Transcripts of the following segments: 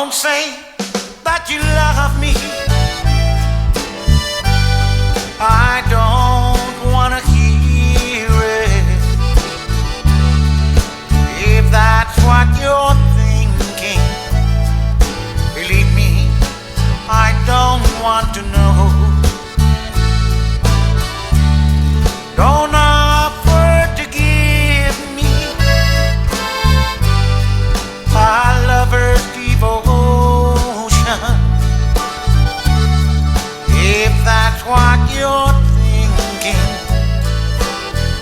Don't say that you love me. I don't wanna hear it. If that's what you're thinking, believe me, I don't want to know. Don't offer to give me a lover's devotion. If that's what you're thinking,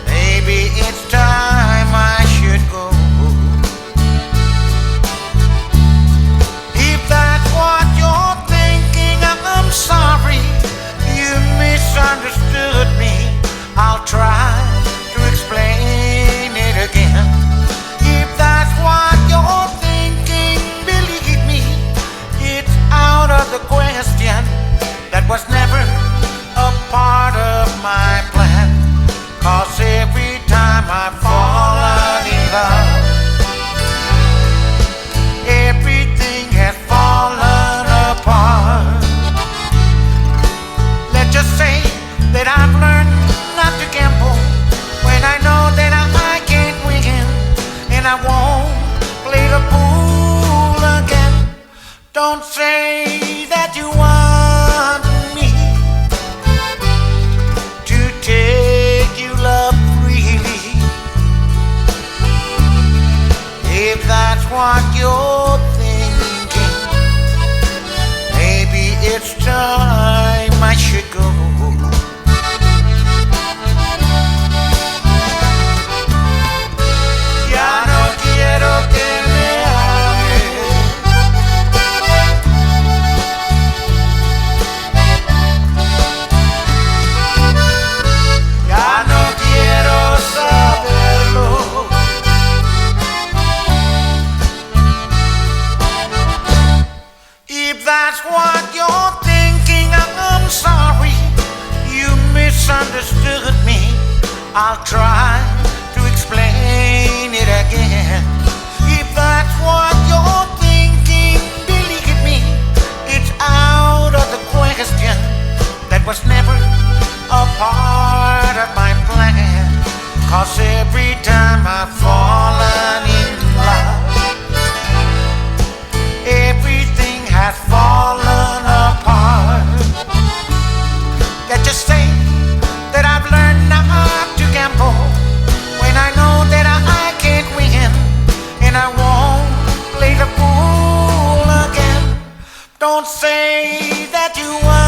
maybe it's time I should go. If that's what you're thinking, I'm sorry you misunderstood me. I'll try to explain it again. If that's what you're thinking, believe me, it's out of the question. That was never a part of my plan. 'Cause every time I've fallen in love, everything has fallen apart. Let's just say that I've learned not to gamble when I know that I can't win, and I won't play the fool again. Don't say that you want me to take your love freely. If that's what you're thinking, maybe it's time I should go. Ya no quiero que me ames. Ya no quiero saberlo. If that's what you're thinking, I'm sorry you misunderstood me. I'll try to explain it again. If that's what you're thinking, believe me, it's out of the question. That was never a part of my plan. 'Cause every time I've fallen in love, everything has fallen apart. Let's just say that I've learned not to gamble when I know that I can't win, and I won't play the fool again. Don't say that you want